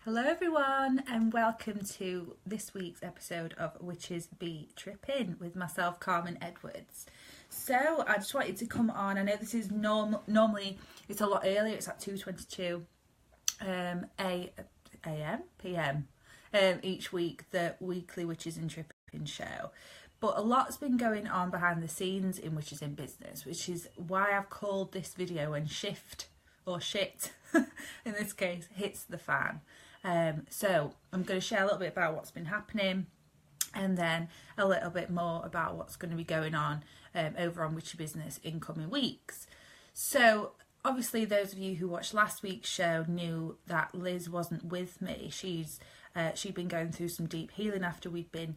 Hello everyone and welcome to this week's episode of Witches Be Trippin' with myself, Carmen Edwards. So I just wanted to come on. I know this is normally it's a lot earlier, it's at 2:22 a.m. p.m. Each week, the weekly Witches and Trippin' show. But a lot's been going on behind the scenes in Witches in Business, which is why I've called this video when shift or shit in this case hits the fan. So I'm going to share a little bit about what's been happening and then a little bit more about what's going to be going on over on Witchy Business in coming weeks. So obviously those of you who watched last week's show knew that Liz wasn't with me. She'd been going through some deep healing after we'd been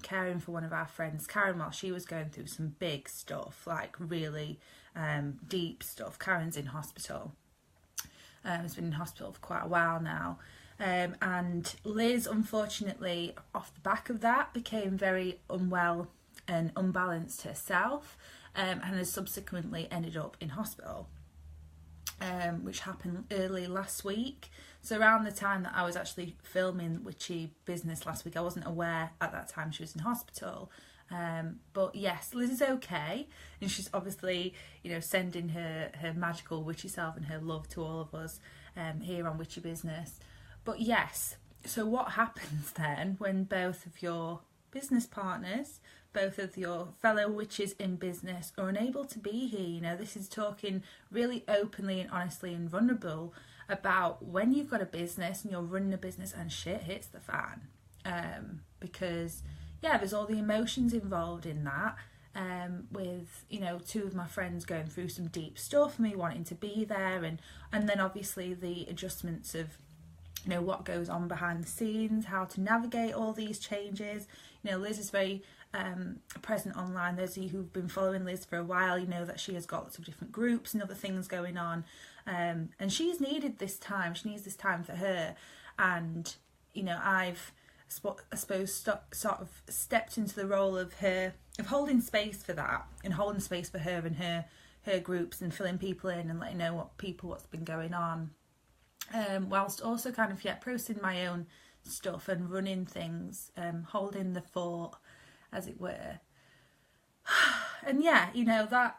caring for one of our friends, Karen, while she was going through some big stuff, like really deep stuff. Karen's in hospital. Has been in hospital for quite a while now. And Liz, unfortunately, off the back of that, became very unwell and unbalanced herself, and has subsequently ended up in hospital, which happened early last week. So around the time that I was actually filming Witchy Business last week, I wasn't aware at that time she was in hospital. But yes, Liz is okay, and she's obviously, sending her magical witchy self and her love to all of us here on Witchy Business. But yes, so what happens then when both of your business partners, both of your fellow witches in business are unable to be here? This is talking really openly and honestly and vulnerable about when you've got a business and you're running a business and shit hits the fan. Because there's all the emotions involved in that, with two of my friends going through some deep stuff, me wanting to be there, and then obviously the adjustments of what goes on behind the scenes, how to navigate all these changes. Liz is very present online. Those of you who've been following Liz for a while, that she has got lots of different groups and other things going on, and she's needed this time. She needs this time for her, and I've, I suppose, sort of stepped into the role of holding space for that, and holding space for her and her groups, and filling people in and letting know what's been going on, whilst also kind of processing my own stuff and running things, holding the fort, as it were. And that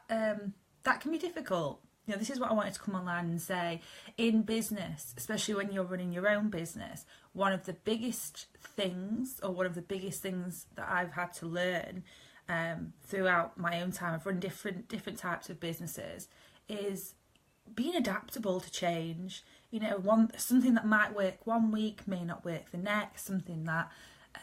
can be difficult. This is what I wanted to come online and say. In business, especially when you're running your own business, one of the biggest things that I've had to learn throughout my own time of running different types of businesses is being adaptable to change. Something that might work one week may not work the next. Something that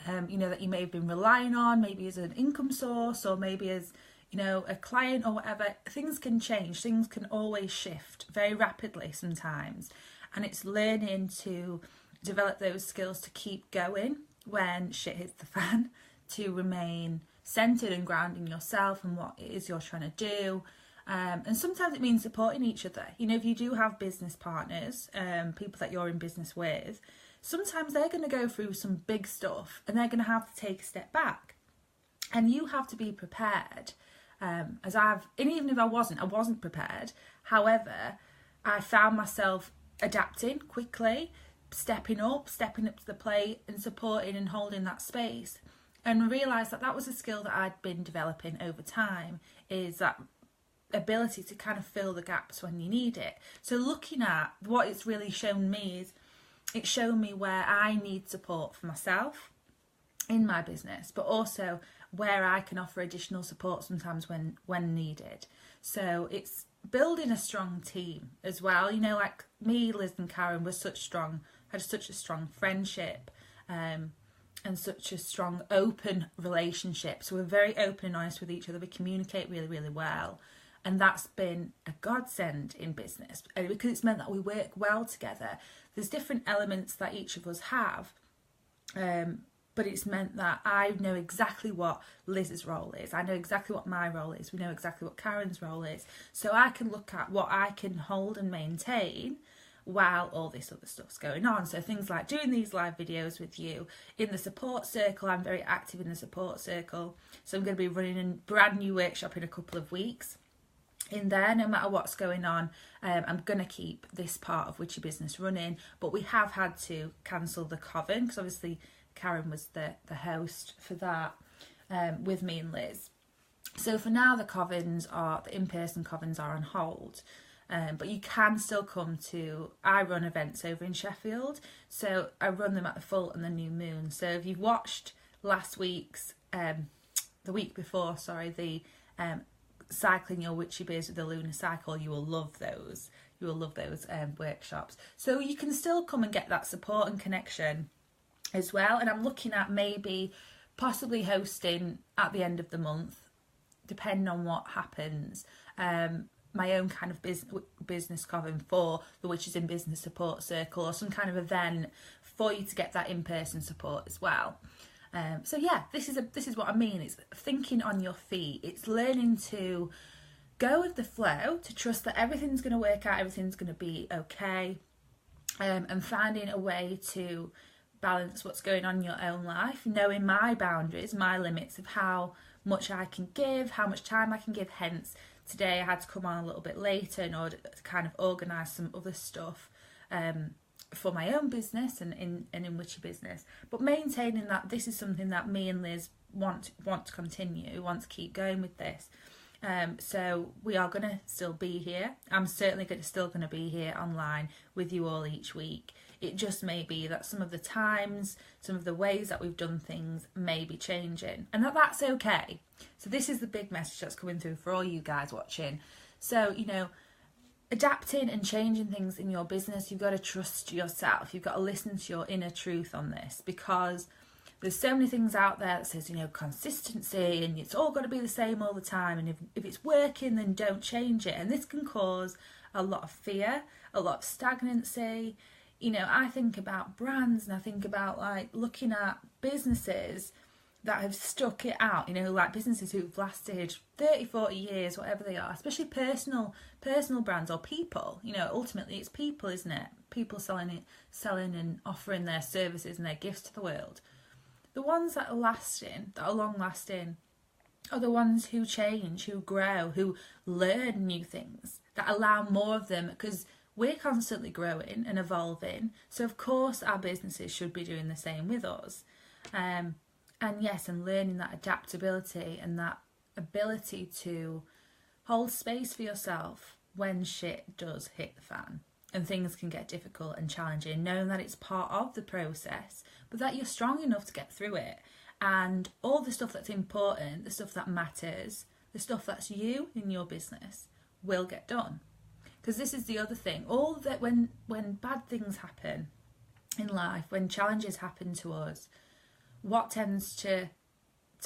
that you may have been relying on, maybe as an income source, or maybe as a client or whatever. Things can change. Things can always shift very rapidly sometimes, and it's learning to develop those skills to keep going when shit hits the fan, to remain centered and grounding yourself and what it is you're trying to do. And sometimes it means supporting each other. If you do have business partners, people that you're in business with, sometimes they're going to go through some big stuff and they're going to have to take a step back. And you have to be prepared. And even if I wasn't prepared. However, I found myself adapting quickly, stepping up to the plate and supporting and holding that space. And realised that was a skill that I'd been developing over time, is that ability to kind of fill the gaps when you need it. So looking at what it's really shown me is it's shown me where I need support for myself in my business, but also where I can offer additional support sometimes when needed. So it's building a strong team as well. Like me, Liz and Karen had such a strong friendship, and such a strong open relationship. So we're very open and honest with each other. We communicate really, really well. And that's been a godsend in business, because it's meant that we work well together. There's different elements that each of us have, but it's meant that I know exactly what Liz's role is. I know exactly what my role is. We know exactly what Karen's role is. So I can look at what I can hold and maintain while all this other stuff's going on. So things like doing these live videos with you in the support circle. I'm very active in the support circle. So I'm going to be running a brand new workshop in a couple of weeks. in there no matter what's going on. I'm going to keep this part of Witchy Business running, but we have had to cancel the coven because obviously Karen was the host for that with me and Liz. So for now the in-person covens are on hold. But you can still come to, I run events over in Sheffield, so I run them at the full and the new moon. So if you've watched last week's, the week before, sorry, the Cycling Your Witchy Biz with the Lunar Cycle, you will love those. You will love those workshops. So you can still come and get that support and connection as well. And I'm looking at maybe possibly hosting at the end of the month, depending on what happens, my own kind of business coven for the Witches in Business support circle, or some kind of event for you to get that in-person support as well. So yeah, this is what I mean. It's thinking on your feet. It's learning to go with the flow, to trust that everything's going to work out, everything's going to be okay, and finding a way to balance what's going on in your own life, knowing my boundaries, my limits of how much I can give, how much time I can give. Hence today I had to come on a little bit later in order to kind of organise some other stuff for my own business and in Witchy Business, but maintaining that this is something that me and Liz want to continue, want to keep going with this. So we are going to still be here. I'm certainly still going to be here online with you all each week. It just may be that some of the times, some of the ways that we've done things may be changing, and that's okay. So this is the big message that's coming through for all you guys watching. So, adapting and changing things in your business, you've got to trust yourself. You've got to listen to your inner truth on this, because there's so many things out there that says, consistency, and it's all got to be the same all the time. And if it's working, then don't change it. And this can cause a lot of fear, a lot of stagnancy. I think about brands, and I think about like looking at businesses that have stuck it out, like businesses who've lasted 30, 40 years, whatever they are, especially personal brands or people. Ultimately it's people, isn't it? People selling and offering their services and their gifts to the world. The ones that are long lasting, are the ones who change, who grow, who learn new things, that allow more of them, because we're constantly growing and evolving. So of course our businesses should be doing the same with us. And learning that adaptability and that ability to hold space for yourself when shit does hit the fan and things can get difficult and challenging, knowing that it's part of the process, but that you're strong enough to get through it. And all the stuff that's important, the stuff that matters, the stuff that's you in your business will get done. Because this is the other thing, all that when bad things happen in life, when challenges happen to us, what tends to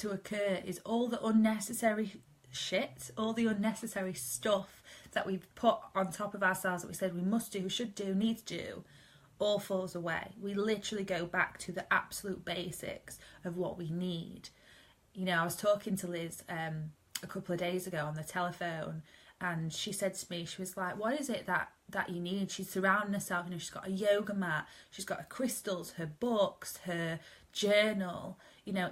occur is all the unnecessary shit, all the unnecessary stuff that we've put on top of ourselves that we said we must do, should do, need to do, all falls away. We literally go back to the absolute basics of what we need. I was talking to Liz a couple of days ago on the telephone, and she said to me, she was like, what is it that you need? She's surrounding herself, she's got a yoga mat, she's got her crystals, her books, her journal.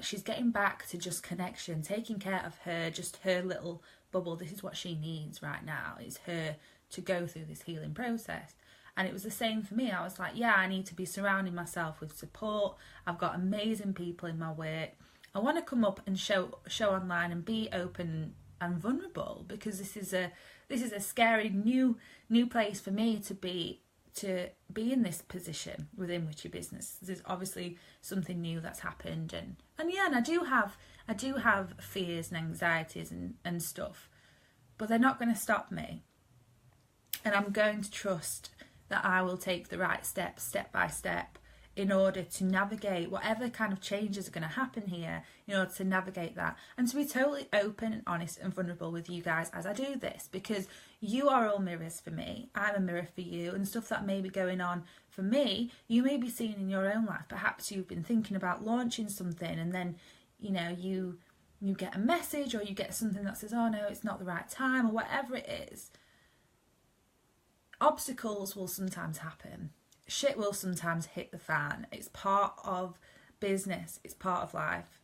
She's getting back to just connection, taking care of her little bubble. This is what she needs right now, is her to go through this healing process. And it was the same for me. I was like, yeah, I need to be surrounding myself with support. I've got amazing people in my work. I want to come up and show online and be open and vulnerable, because this is a scary new place for me to be in this position within Witchy Business. There's obviously something new that's happened, and I do have fears and anxieties and stuff, but they're not going to stop me. And I'm going to trust that I will take the right steps, step by step, in order to navigate whatever kind of changes are going to happen here, in order to navigate that, and to be totally open and honest and vulnerable with you guys as I do this, because you are all mirrors for me, I'm a mirror for you, and stuff that may be going on for me, you may be seeing in your own life. Perhaps you've been thinking about launching something, and then you get a message, or you get something that says, oh no, it's not the right time, or whatever it is. Obstacles will sometimes happen. Shit will sometimes hit the fan. It's part of business, it's part of life,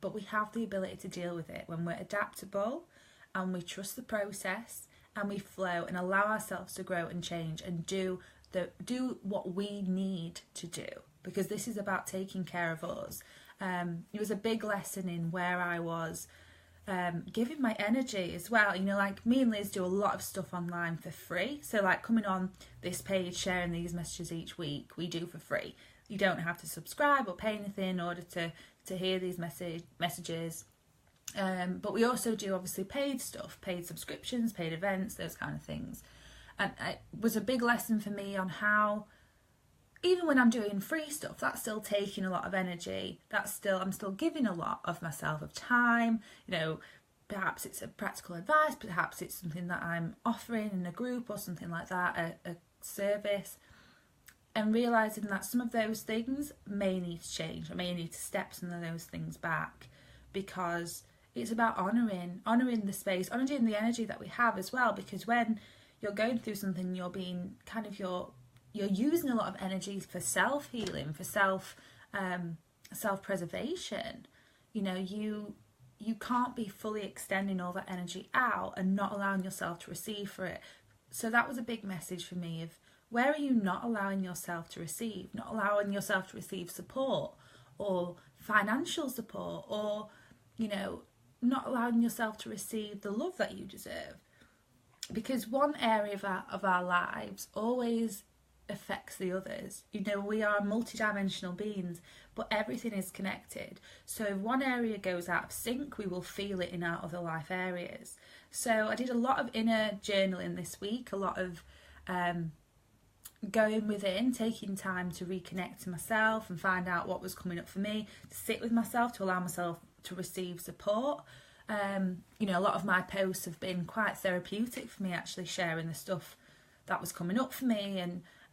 but we have the ability to deal with it when we're adaptable and we trust the process and we flow and allow ourselves to grow and change and do what we need to do, because this is about taking care of us. It was a big lesson in where I was giving my energy as well. You know, like me and Liz do a lot of stuff online for free. So like coming on this page, sharing these messages each week, we do for free. You don't have to subscribe or pay anything in order to hear these messages. But we also do obviously paid stuff, paid subscriptions, paid events, those kind of things. And it was a big lesson for me on how, even when I'm doing free stuff, that's still taking a lot of energy. I'm still giving a lot of myself, of time. You know, perhaps it's a practical advice, perhaps it's something that I'm offering in a group or something like that, a service. And realising that some of those things may need to change. I may need to step some of those things back, because it's about honouring the space, honouring the energy that we have as well. Because when you're going through something, you're using a lot of energy for self-healing, for self-preservation. You know, you can't be fully extending all that energy out and not allowing yourself to receive for it. So that was a big message for me of, where are you not allowing yourself to receive? Not allowing yourself to receive support or financial support, or, you know, not allowing yourself to receive the love that you deserve. Because one area of our lives always affects the others. You know, we are multidimensional beings, but everything is connected. So if one area goes out of sync, we will feel it in our other life areas. So I did a lot of inner journaling this week, a lot of going within, taking time to reconnect to myself and find out what was coming up for me, to sit with myself, to allow myself to receive support. You know, a lot of my posts have been quite therapeutic for me, actually sharing the stuff that was coming up for me,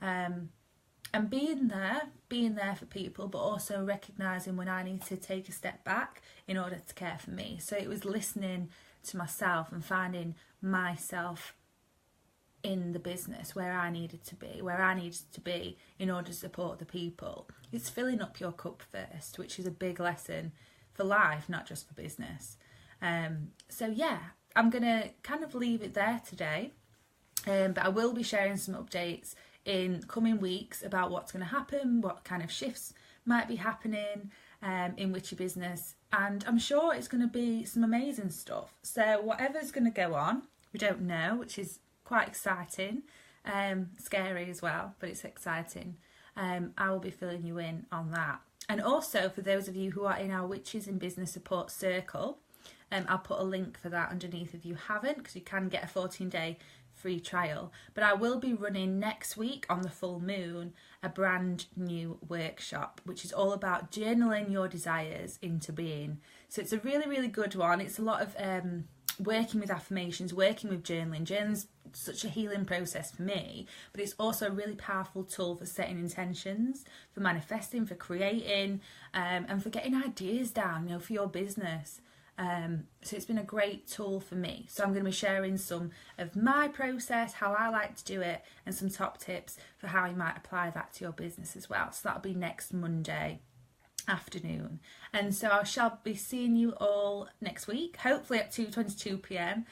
and being there for people, but also recognising when I need to take a step back in order to care for me. So it was listening to myself and finding myself in the business where I needed to be in order to support the people. It's filling up your cup first, which is a big lesson for life, not just for business. So yeah, I'm gonna kind of leave it there today, but I will be sharing some updates in coming weeks about what's going to happen, what kind of shifts might be happening in Witchy Business, and I'm sure it's going to be some amazing stuff. So whatever's going to go on, we don't know, which is quite exciting, scary as well, but it's exciting. I will be filling you in on that. And also, for those of you who are in our Witches in Business support circle, I'll put a link for that underneath if you haven't, because you can get a 14-day free trial. But I will be running next week on the full moon a brand new workshop, which is all about journaling your desires into being. So it's a really, really good one. It's a lot of working with affirmations, working with journaling. Journaling's such a healing process for me, but it's also a really powerful tool for setting intentions, for manifesting, for creating, and for getting ideas down, you know, for your business. So it's been a great tool for me. So I'm going to be sharing some of my process, how I like to do it, and some top tips for how you might apply that to your business as well. So that'll be next Monday afternoon. And so I shall be seeing you all next week, hopefully at 2:22 p.m.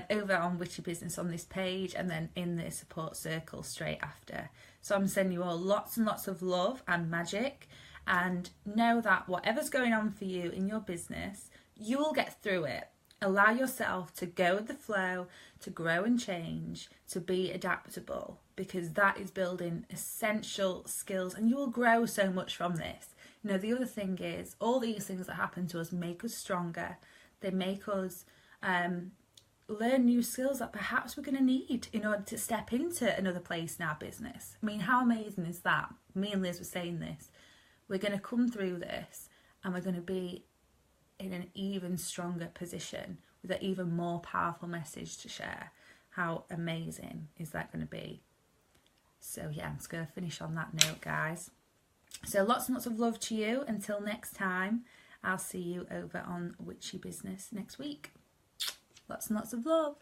Over on Witchy Business on this page, and then in the support circle straight after. So I'm sending you all lots and lots of love and magic, and know that whatever's going on for you in your business, you will get through it. Allow yourself to go with the flow, to grow and change, to be adaptable, because that is building essential skills, and you will grow so much from this. You know, the other thing is, all these things that happen to us make us stronger. They make us learn new skills that perhaps we're going to need in order to step into another place in our business. I mean, how amazing is that? Me and Liz were saying this. We're going to come through this, and we're going to be in an even stronger position with an even more powerful message to share. How amazing is that going to be? So yeah, I'm just going to finish on that note, guys. So lots and lots of love to you. Until next time, I'll see you over on Witchy Business next week. Lots and lots of love.